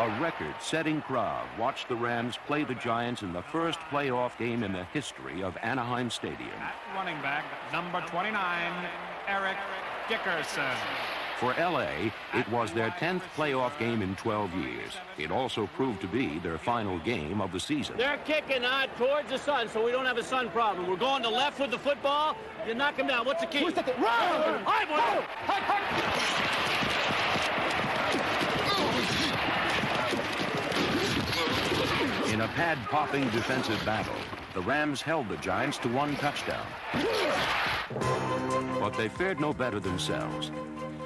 A record-setting crowd watched the Rams play the Giants in the first playoff game in the history of Anaheim Stadium. At running back, number 29, Eric Dickerson. For L.A., it was their 10th playoff game in 12 years. It also proved to be their final game of the season. They're kicking towards the sun, so we don't have a sun problem. We're going to left with the football. You knock him down. What's the key? Run! I want In a pad-popping defensive battle, the Rams held the Giants to 1 touchdown. But they fared no better themselves.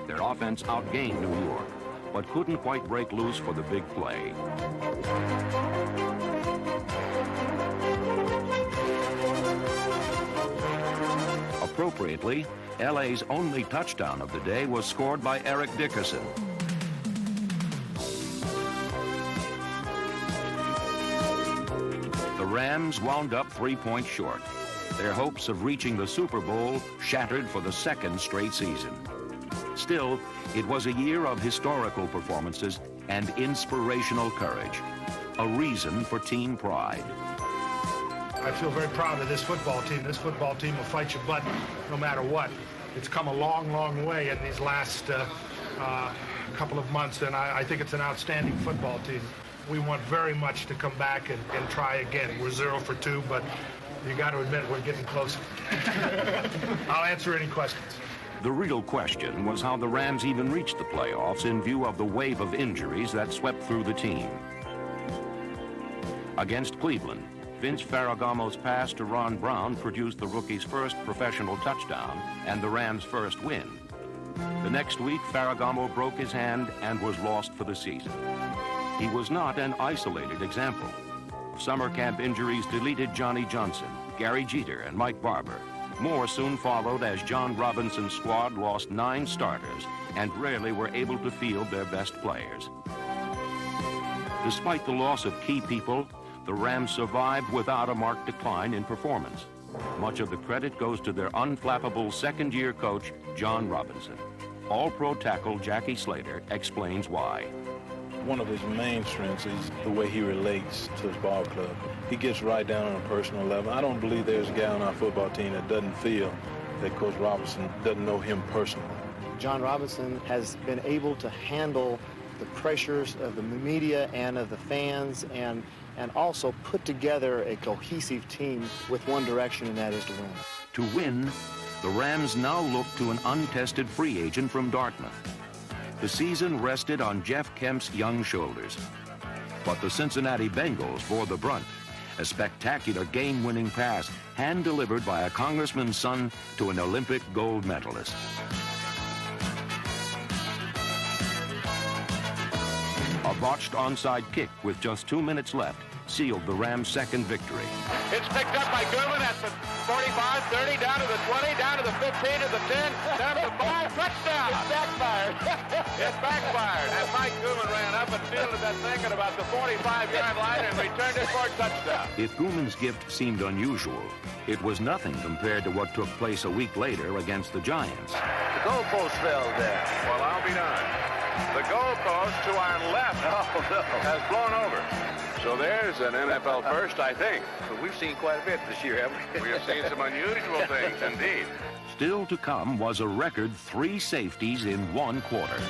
Their offense outgained New York, but couldn't quite break loose for the big play. Appropriately, LA's only touchdown of the day was scored by Eric Dickerson. The Rams wound up 3 points short. Their hopes of reaching the Super Bowl shattered for the 2nd straight season. Still, it was a year of historical performances and inspirational courage, a reason for team pride. I feel very proud of this football team. This football team will fight your butt no matter what. It's come a long, long way in these last couple of months, and I think it's an outstanding football team. We want very much to come back and try again. We're 0 for 2, but you got to admit we're getting closer. I'll answer any questions. The real question was how the Rams even reached the playoffs in view of the wave of injuries that swept through the team. Against Cleveland, Vince Ferragamo's pass to Ron Brown produced the rookie's first professional touchdown and the Rams' first win. The next week, Ferragamo broke his hand and was lost for the season. He was not an isolated example. Summer camp injuries deleted Johnny Johnson, Gary Jeter, and Mike Barber. More soon followed as John Robinson's squad lost 9 starters and rarely were able to field their best players. Despite the loss of key people, the Rams survived without a marked decline in performance. Much of the credit goes to their unflappable second-year coach, John Robinson. All-Pro tackle Jackie Slater explains why. One of his main strengths is the way he relates to his ball club. He gets right down on a personal level. I don't believe there's a guy on our football team that doesn't feel that Coach Robinson doesn't know him personally. John Robinson has been able to handle the pressures of the media and of the fans and also put together a cohesive team with one direction, and that is to win. To win, the Rams now look to an untested free agent from Dartmouth. The season rested on Jeff Kemp's young shoulders. But the Cincinnati Bengals bore the brunt. A spectacular game-winning pass, hand-delivered by a congressman's son to an Olympic gold medalist. A botched onside kick with just 2 minutes left sealed the Rams' second victory. It's picked up by Goodman at the 45, 30, down to the 20, down to the 15, to the 10, down to the 5, touchdown! It's backfired. It backfired, and Mike Goodman ran up and fielded that thing at about the 45-yard line and returned it for a touchdown. If Goodman's gift seemed unusual, it was nothing compared to what took place a week later against the Giants. The goalpost fell there. Well, I'll be darned. The goalpost to our left has blown over. So there's an NFL first, I think. But we've seen quite a bit this year, haven't we? We have seen some unusual things, indeed. Still to come was a record 3 safeties in 1 quarter.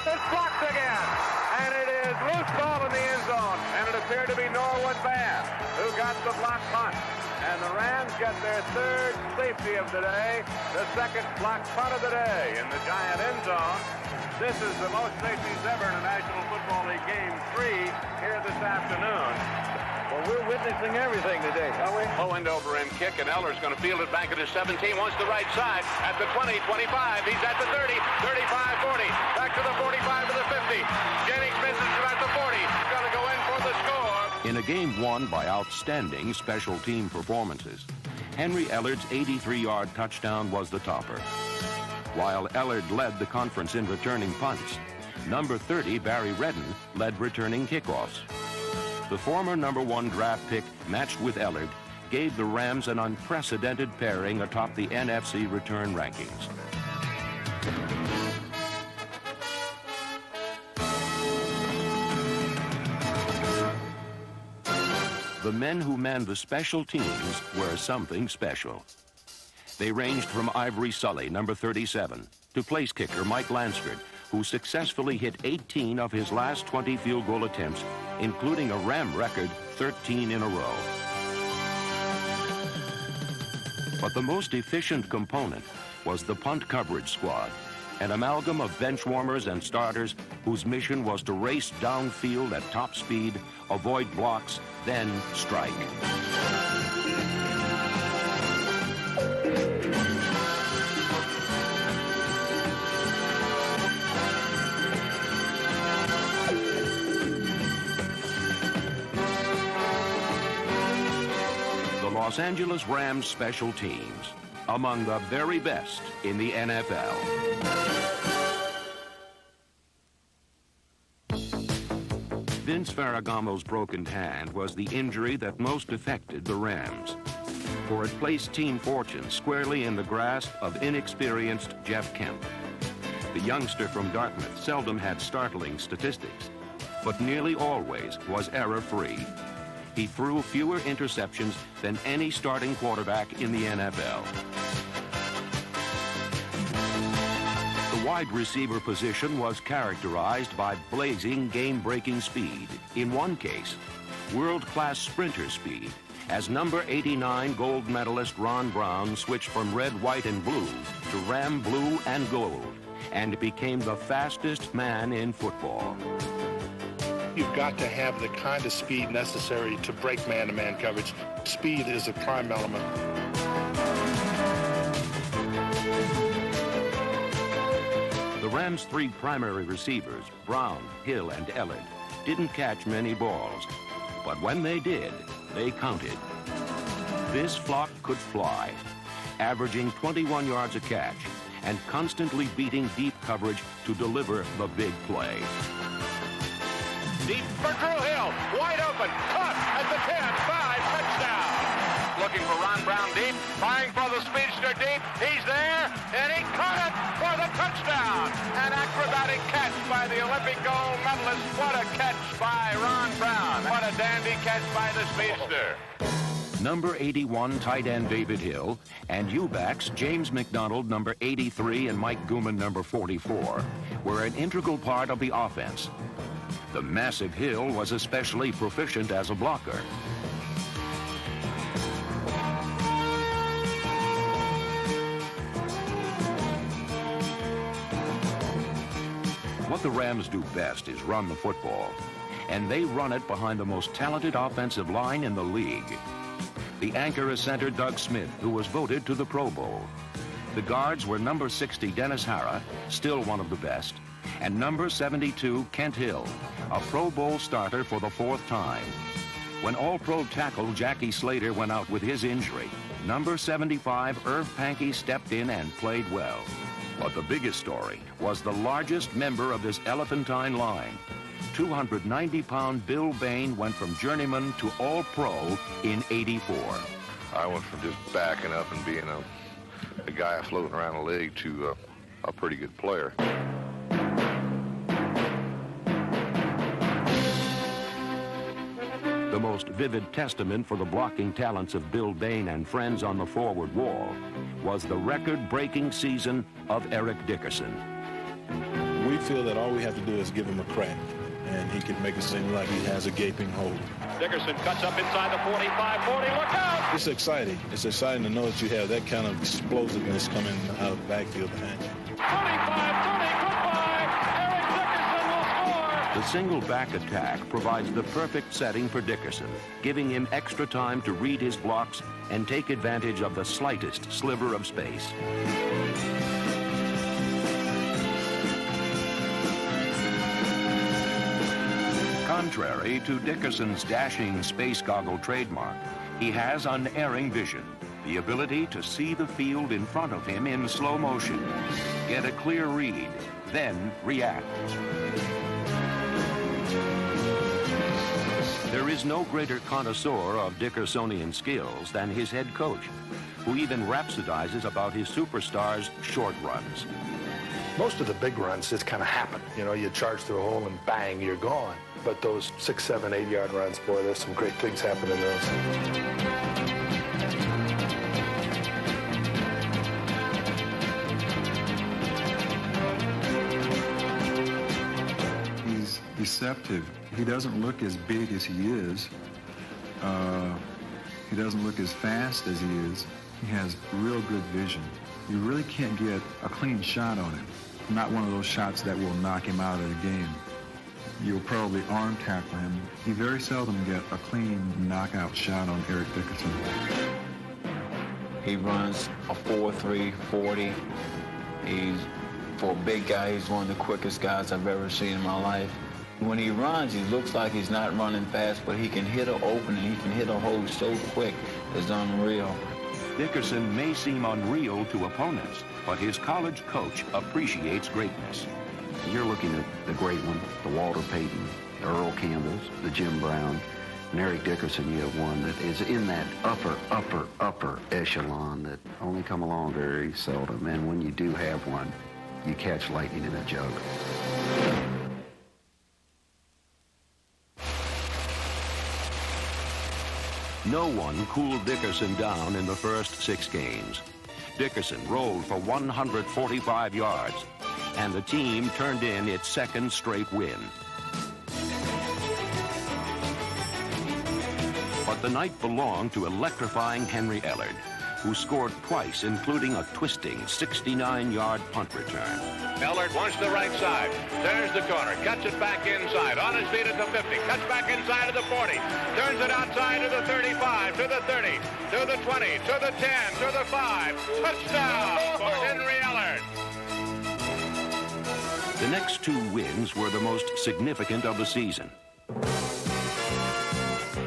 It's blocked again, and it is loose ball in the end zone, and it appeared to be Norwood Bass who got the block punt. And the Rams get their 3rd safety of the day, the 2nd block punt of the day in the Giant end zone. This is the most safeties ever in a National Football League game 3 here this afternoon. Well, we're witnessing everything today, aren't we? Low end over end kick, and Eller's going to field it back at his 17, wants the right side, at the 20, 25, he's at the 30, 35, 40, back to the 45 to the 50. Jennings misses him at the 40, he's going to go in for the score. In a game won by outstanding special team performances, Henry Ellard's 83-yard touchdown was the topper. While Ellard led the conference in returning punts, number 30, Barry Redden, led returning kickoffs. The former number 1 draft pick, matched with Ellard, gave the Rams an unprecedented pairing atop the NFC return rankings. the men who manned the special teams were something special. They ranged from Ivory Sully, number 37, to place kicker Mike Lansford, who successfully hit 18 of his last 20 field goal attempts, including a Ram record 13 in a row. But the most efficient component was the punt coverage squad, an amalgam of bench warmers and starters whose mission was to race downfield at top speed, avoid blocks, then strike. Los Angeles Rams special teams, among the very best in the NFL. Vince Ferragamo's broken hand was the injury that most affected the Rams, for it placed team fortune squarely in the grasp of inexperienced Jeff Kemp. The youngster from Dartmouth seldom had startling statistics, but nearly always was error-free. He threw fewer interceptions than any starting quarterback in the NFL. The wide receiver position was characterized by blazing, game-breaking speed. In one case, world-class sprinter speed, as number 89 gold medalist Ron Brown switched from red, white, and blue to Ram blue and gold and became the fastest man in football. You've got to have the kind of speed necessary to break man-to-man coverage. Speed is a prime element. The Rams' three primary receivers, Brown, Hill, and Ellard, didn't catch many balls, but when they did, they counted. This flock could fly, averaging 21 yards a catch and constantly beating deep coverage to deliver the big play. Deep for Drew Hill, wide open, caught at the 10, 5, touchdown. Looking for Ron Brown deep, firing for the speedster deep, he's there, and he caught it for the touchdown. An acrobatic catch by the Olympic gold medalist. What a catch by Ron Brown. What a dandy catch by the speedster. Number 81 tight end David Hill and U-backs James McDonald, number 83, and Mike Gooman, number 44, were an integral part of the offense. The massive Hill was especially proficient as a blocker. What the Rams do best is run the football, and they run it behind the most talented offensive line in the league. The anchor is center Doug Smith, who was voted to the Pro Bowl. The guards were number 60 Dennis Hara, still one of the best, and number 72 Kent Hill, a Pro Bowl starter for the fourth time. When All-Pro tackle Jackie Slater went out with his injury, number 75 Irv Pankey stepped in and played well. But the biggest story was the largest member of this elephantine line. 290-pound Bill Bain went from journeyman to All-Pro in '84. I went from just backing up and being a guy floating around the league to a pretty good player. The most vivid testament for the blocking talents of Bill Bain and friends on the forward wall was the record-breaking season of Eric Dickerson. We feel that all we have to do is give him a crack, and he can make it seem like he has a gaping hole. Dickerson cuts up inside the 45, 40, look out! It's exciting. It's exciting to know that you have that kind of explosiveness coming out of the backfield behind you. 25, 30, goodbye! Eric Dickerson will score! The single back attack provides the perfect setting for Dickerson, giving him extra time to read his blocks and take advantage of the slightest sliver of space. Contrary to Dickerson's dashing space goggle trademark, he has unerring vision, the ability to see the field in front of him in slow motion, get a clear read, then react. There is no greater connoisseur of Dickersonian skills than his head coach, who even rhapsodizes about his superstars' short runs. Most of the big runs just kind of happen. You know, you charge through a hole and bang, you're gone. But those 6, 7, 8-yard runs, boy, there's some great things happen in those. He's deceptive. He doesn't look as big as he is. He doesn't look as fast as he is. He has real good vision. You really can't get a clean shot on him. Not one of those shots that will knock him out of the game. You'll probably arm tackle him. You very seldom get a clean knockout shot on Eric Dickerson. He runs a 4.3 40. For a big guy, he's one of the quickest guys I've ever seen in my life. When he runs, he looks like he's not running fast, but he can hit an opening, he can hit a hole so quick, it's unreal. Dickerson may seem unreal to opponents, but his college coach appreciates greatness. You're looking at the great one, the Walter Payton, the Earl Campbells, the Jim Brown, and Eric Dickerson. You have one that is in that upper echelon that only come along very seldom. And when you do have one, you catch lightning in a jug. No one cooled Dickerson down in the first 6 games. Dickerson rolled for 145 yards, and the team turned in its second straight win. But the night belonged to electrifying Henry Ellard, who scored twice, including a twisting 69-yard punt return. Ellard wants the right side, turns the corner, cuts it back inside, on his feet at the 50, cuts back inside to the 40, turns it outside to the 35, to the 30, to the 20, to the 10, to the 5. Touchdown for Henry Ellard. The next 2 wins were the most significant of the season.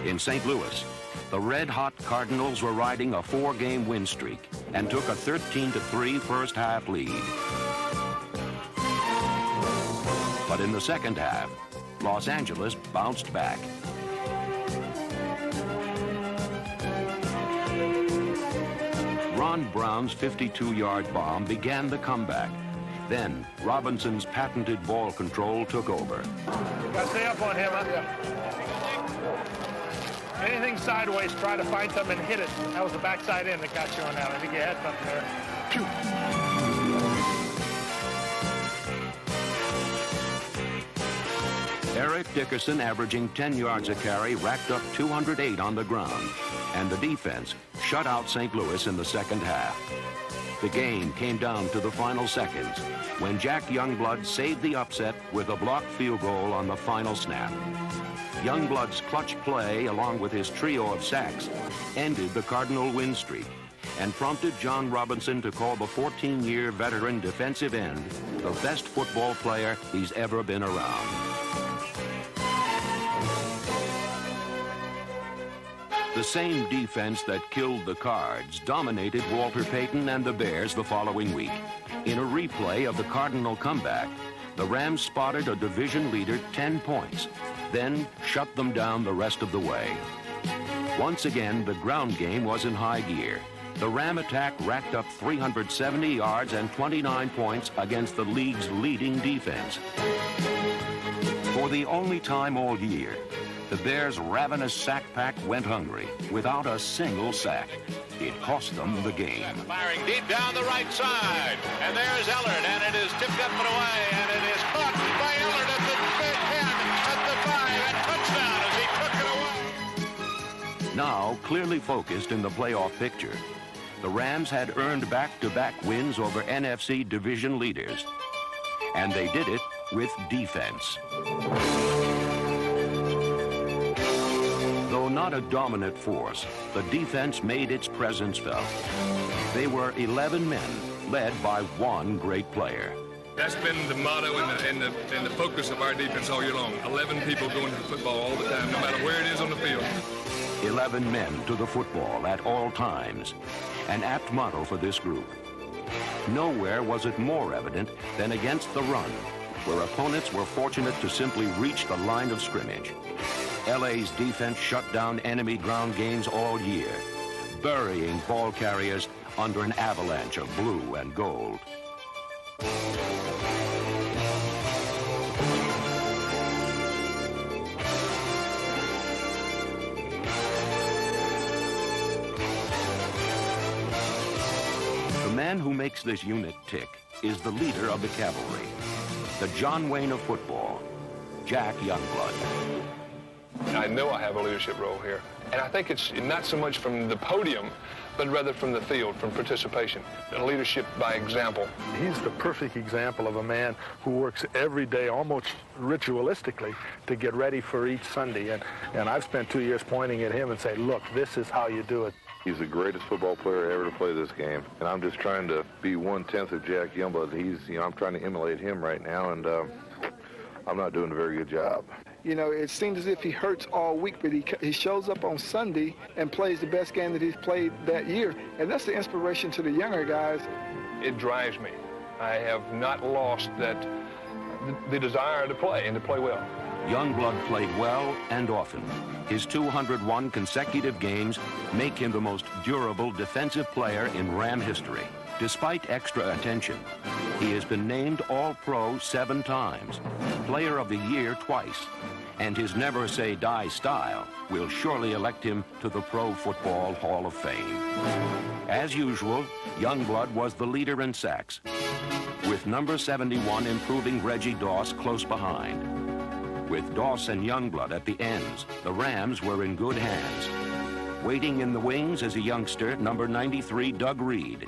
In St. Louis, the red-hot Cardinals were riding a 4-game win streak and took a 13-3 first-half lead. But in the second half, Los Angeles bounced back. Ron Brown's 52-yard bomb began the comeback. Then Robinson's patented ball control took over. Gotta stay up on him, huh? Anything sideways, try to find something and hit it. That was the backside end that got you on that. I think you had something there. Eric Dickerson, averaging 10 yards a carry, racked up 208 on the ground, and the defense shut out St. Louis in the second half. The game came down to the final seconds when Jack Youngblood saved the upset with a blocked field goal on the final snap. Youngblood's clutch play, along with his trio of sacks, ended the Cardinal win streak and prompted John Robinson to call the 14-year veteran defensive end the best football player he's ever been around. The same defense that killed the Cards dominated Walter Payton and the Bears the following week. In a replay of the Cardinal comeback, the Rams spotted a division leader 10 points, then shut them down the rest of the way. Once again, the ground game was in high gear. The Ram attack racked up 370 yards and 29 points against the league's leading defense. For the only time all year, the Bears' ravenous sack pack went hungry without a single sack. It cost them the game. Firing deep down the right side. And there's Ellard, and it is tipped up and away, and it is caught by Ellard at the 10, at the 5, and touchdown as he took it away. Now, clearly focused in the playoff picture, the Rams had earned back-to-back wins over NFC division leaders. And they did it with defense. Though not a dominant force, the defense made its presence felt. They were 11 men, led by one great player. That's been the motto and the focus of our defense all year long. 11 people going to the football all the time, no matter where it is on the field. 11 men to the football at all times. An apt motto for this group. Nowhere was it more evident than against the run, where opponents were fortunate to simply reach the line of scrimmage. LA's defense shut down enemy ground games all year, burying ball carriers under an avalanche of blue and gold. makes this unit tick is the leader of the cavalry, the John Wayne of football, Jack Youngblood. I know I have a leadership role here, and I think it's not so much from the podium, but rather from the field, from participation, leadership by example. He's the perfect example of a man who works every day, almost ritualistically, to get ready for each Sunday. And I've spent 2 years pointing at him and say, look, this is how you do it. He's the greatest football player ever to play this game, and I'm just trying to be 1/10 of Jack Youngblood. I'm trying to emulate him right now, and I'm not doing a very good job. You know, it seems as if he hurts all week, but he shows up on Sunday and plays the best game that he's played that year. And that's the inspiration to the younger guys. It drives me. I have not lost the desire to play and to play well. Youngblood played well and often. His 201 consecutive games make him the most durable defensive player in Ram history. Despite extra attention, he has been named All-Pro 7 times, Player of the Year twice, and his never say die style will surely elect him to the Pro Football Hall of Fame. As usual, Youngblood was the leader in sacks, with number 71 improving Reggie Doss close behind. With Doss and Youngblood at the ends, the Rams were in good hands. Waiting in the wings as a youngster, number 93 Doug Reed,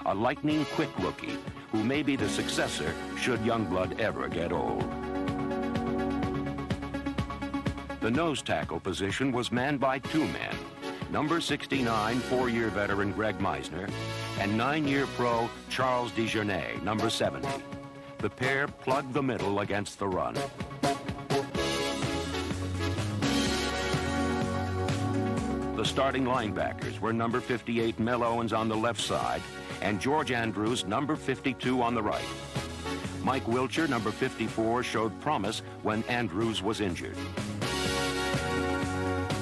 a lightning-quick rookie who may be the successor should Youngblood ever get old. The nose tackle position was manned by 2 men, number 69 4-year veteran Greg Meisner and 9-year pro Charles DeJournay, number 70. The pair plugged the middle against the run. The starting linebackers were number 58 Mel Owens on the left side and George Andrews, number 52 on the right. Mike Wilcher, number 54, showed promise when Andrews was injured.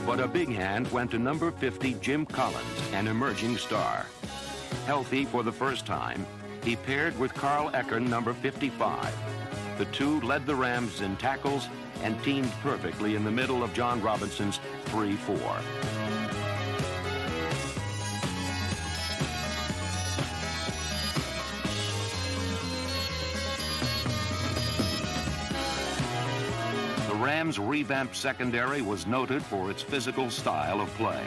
But a big hand went to number 50 Jim Collins, an emerging star. Healthy for the first time, he paired with Carl Eckern, number 55. The two led the Rams in tackles and teamed perfectly in the middle of John Robinson's 3-4. The Rams' revamped secondary was noted for its physical style of play.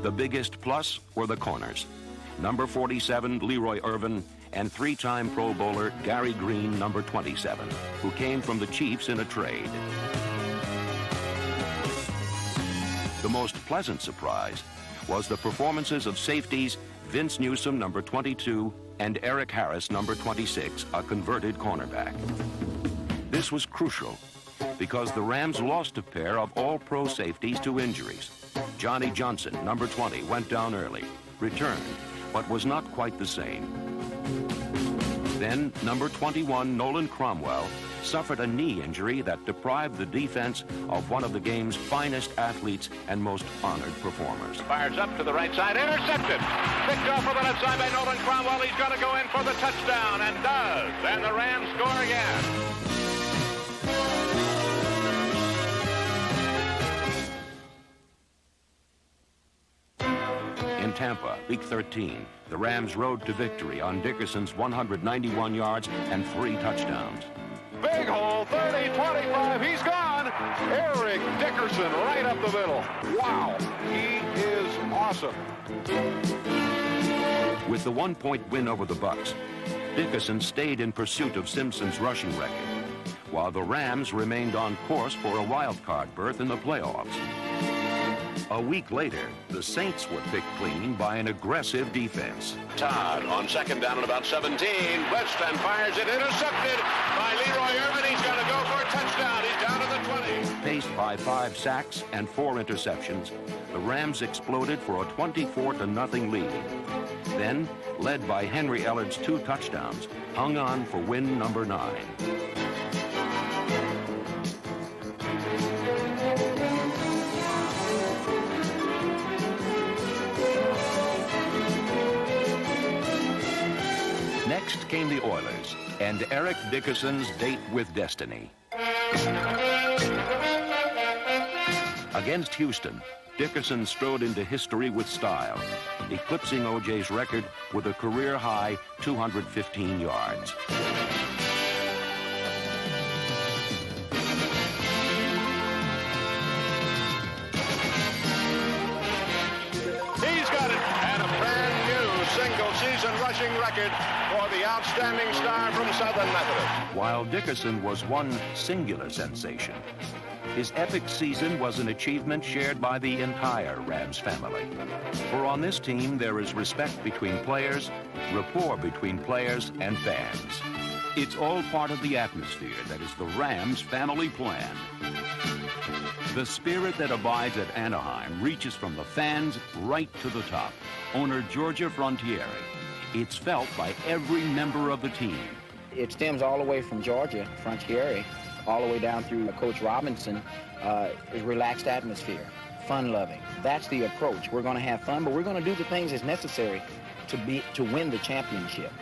The biggest plus were the corners. Number 47, Leroy Irvin, and 3-time Pro Bowler Gary Green, number 27, who came from the Chiefs in a trade. The most pleasant surprise was the performances of safeties Vince Newsom, number 22, and Eric Harris, number 26, a converted cornerback. This was crucial because the Rams lost a pair of all-pro safeties to injuries. Johnny Johnson, number 20, went down early, returned, but was not quite the same. Then, number 21, Nolan Cromwell, suffered a knee injury that deprived the defense of one of the game's finest athletes and most honored performers. Fires up to the right side, intercepted. Picked off on the left side by Nolan Cromwell. He's going to go in for the touchdown, and does. And the Rams score again. In Tampa, Week 13, the Rams rode to victory on Dickerson's 191 yards and 3 touchdowns. Big hole, 30, 25, he's gone. Eric Dickerson right up the middle. Wow, he is awesome. With the 1-point win over the Bucs, Dickerson stayed in pursuit of Simpson's rushing record, while the Rams remained on course for a wild card berth in the playoffs. A week later, the Saints were picked clean by an aggressive defense. Todd on second down at about 17. Blitzed and fires it. Intercepted by Leroy Irvin. He's going to go for a touchdown. He's down to the 20. Paced by 5 sacks and 4 interceptions, the Rams exploded for a 24-0 lead. Then, led by Henry Ellard's 2 touchdowns, hung on for win number 9. Next came the Oilers and Eric Dickerson's date with destiny. Against Houston, Dickerson strode into history with style, eclipsing O.J.'s record with a career-high 215 yards. He's got it, and a brand new single-season rushing record for the outstanding star from Southern Methodist. While Dickerson was one singular sensation, his epic season was an achievement shared by the entire Rams family. For on this team, there is respect between players, rapport between players and fans. It's all part of the atmosphere that is the Rams family plan. The spirit that abides at Anaheim reaches from the fans right to the top. Owner Georgia Frontiere. It's felt by every member of the team. It stems all the way from Georgia Frontiere, all the way down through Coach Robinson, a relaxed atmosphere, fun-loving. That's the approach. We're going to have fun, but we're going to do the things that's necessary to win the championship.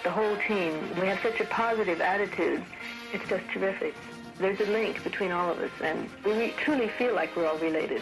The whole team, we have such a positive attitude. It's just terrific. There's a link between all of us, and we truly feel like we're all related.